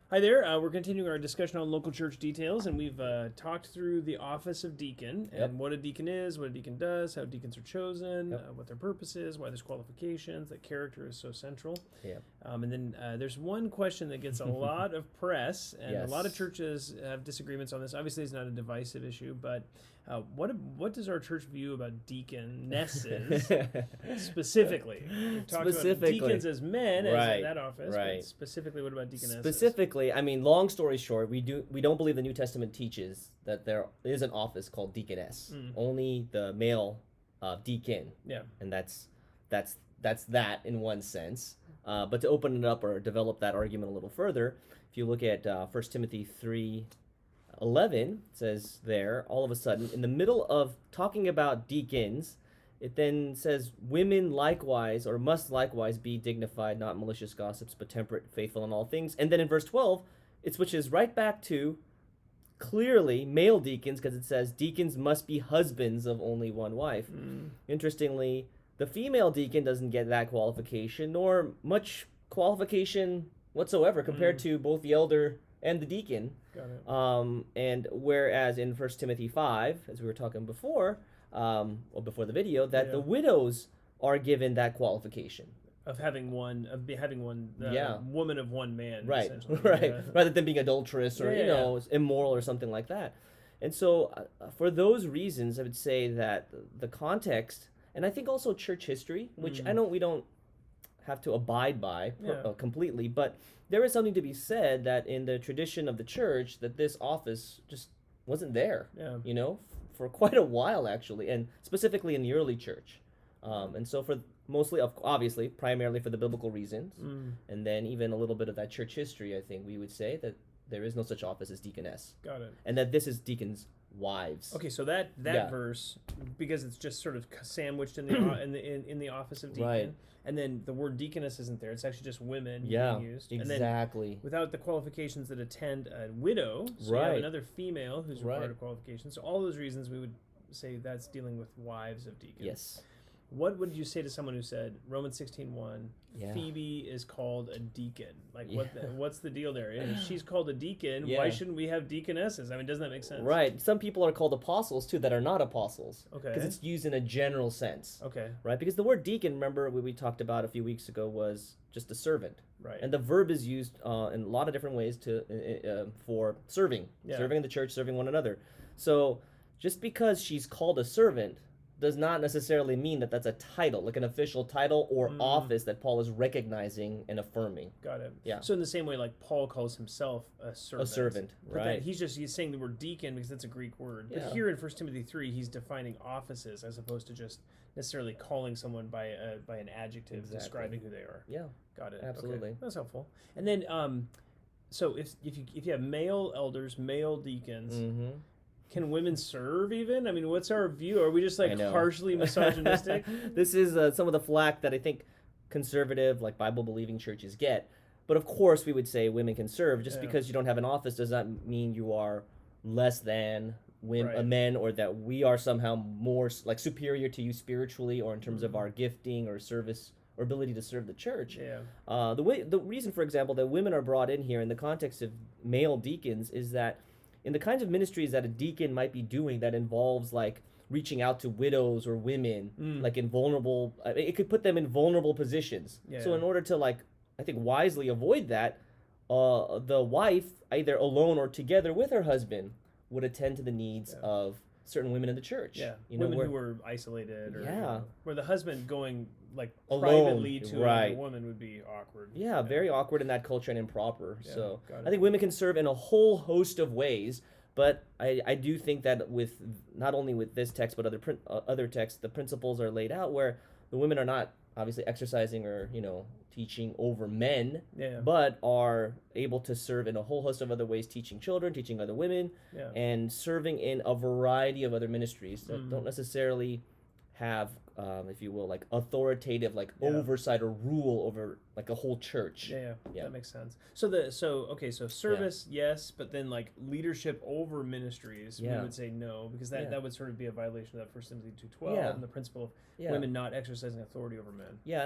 Hi there. We're continuing our discussion on local church details, and we've talked through the office of deacon and Yep. what a deacon is, what a deacon does, how deacons are chosen, Yep. what their purpose is, why there's qualifications, that character is so central. Yep. And then there's one question that gets a lot of press, and a lot of Yes. churches have disagreements on this. Obviously, it's not a divisive issue, but what does our church view about deaconesses specifically? We've talked about deacons as men, as Right, in that office, right. but specifically, what about deaconesses? Specifically, I mean, long story short, we don't believe the New Testament teaches that there is an office called deaconess. Only the male deacon, Yeah. and that's that in one sense. But to open it up or develop that argument a little further, if you look at 1 Timothy 3:11, it says there, all of a sudden, in the middle of talking about deacons, it then says, women likewise, or must likewise be dignified, not malicious gossips, but temperate, faithful in all things. And then in verse 12, it switches right back to clearly male deacons, because it says deacons must be husbands of only one wife. Interestingly, the female deacon doesn't get that qualification, nor much qualification whatsoever compared to both the elder and the deacon. Got it. And whereas in 1 Timothy 5, as we were talking before, or before the video, that the widows are given that qualification. Of having one, woman of one man, Right, essentially. right. Rather than being adulterous or, immoral or something like that. And so for those reasons, I would say that the context, and I think also church history, which we don't have to abide by completely, but there is something to be said that in the tradition of the church, that this office just wasn't there, for quite a while actually, and specifically in the early church. And so for mostly, obviously, primarily for the biblical reasons, and then even a little bit of that church history, I think we would say that there is no such office as deaconess. Got it. And that this is deacons' wives. Okay, so that verse, because it's just sort of sandwiched in the in the office of deacon, Right. and then the word deaconess isn't there. It's actually just women Yeah, being used. exactly. And then without the qualifications that attend a widow, so you have another female who's required of qualifications. So all those reasons we would say that's dealing with wives of deacons. Yes. What would you say to someone who said Romans 16:1, Phoebe is called a deacon? Like, what's the deal there? If she's called a deacon, why shouldn't we have deaconesses? I mean, doesn't that make sense? Right. Some people are called apostles too that are not apostles. Okay. Because it's used in a general sense. Okay. Right. Because the word deacon, remember what we talked about a few weeks ago, was just a servant. Right. And the verb is used in a lot of different ways for serving, serving in the church, serving one another. So just because she's called a servant does not necessarily mean that that's a title, like an official title or office that Paul is recognizing and affirming. Got it. Yeah. So in the same way, like Paul calls himself a servant. A servant, right. He's saying the word deacon because that's a Greek word. But here in 1 Timothy 3, he's defining offices as opposed to just necessarily calling someone by an adjective describing who they are. Yeah. Got it. Absolutely. Okay. That's helpful. And then, so if you have male elders, male deacons, can women serve even? I mean, what's our view? Are we just like harshly misogynistic? This is some of the flack that I think conservative, like Bible-believing churches get. But of course, we would say women can serve. Just because you don't have an office does not mean you are less than men, or that we are somehow more like superior to you spiritually or in terms of our gifting or service or ability to serve the church. Yeah. The reason, for example, that women are brought in here in the context of male deacons is that in the kinds of ministries that a deacon might be doing that involves like reaching out to widows or women, like in vulnerable, it could put them in vulnerable positions. So in order to like, I think wisely avoid that, the wife, either alone or together with her husband, would attend to the needs of certain women in the church. Yeah, women who were isolated, or where the husband going like alone, privately to another woman would be awkward. Yeah, very awkward in that culture and improper. So I think women can serve in a whole host of ways. But I do think that with not only with this text but other texts, the principles are laid out where the women are not obviously exercising or teaching over men, but are able to serve in a whole host of other ways, teaching children, teaching other women, and serving in a variety of other ministries that don't necessarily have, if you will, like authoritative, like oversight or rule over like a whole church. Yeah, that makes sense. So service, yes, but then like leadership over ministries, we would say no, because that would sort of be a violation of that 1 Timothy 2:12 and the principle of women not exercising authority over men. Yeah,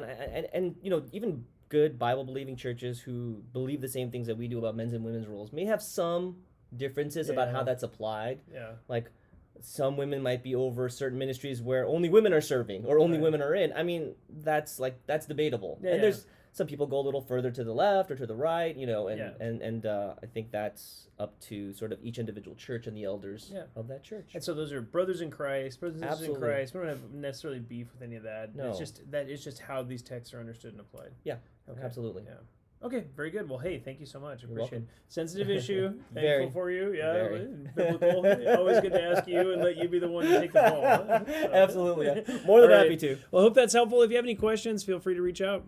and even good Bible believing churches who believe the same things that we do about men's and women's roles may have some differences about how that's applied. Yeah, like some women might be over certain ministries where only women are serving or only women are in. I mean, that's debatable. And there's some people go a little further to the left or to the right, and I think that's up to sort of each individual church and the elders of that church. And so those are brothers in Christ, brothers and sisters in Christ. We don't have necessarily beef with any of that. No. It's just how these texts are understood and applied. Yeah, absolutely. Yeah. Okay, very good. Well, hey, thank you so much. I appreciate welcome. it. Sensitive issue. Very. Thankful for you. Yeah. Very. Biblical. Always good to ask you and let you be the one to take the ball. Absolutely. Yeah. More than happy to. Well, I hope that's helpful. If you have any questions, feel free to reach out.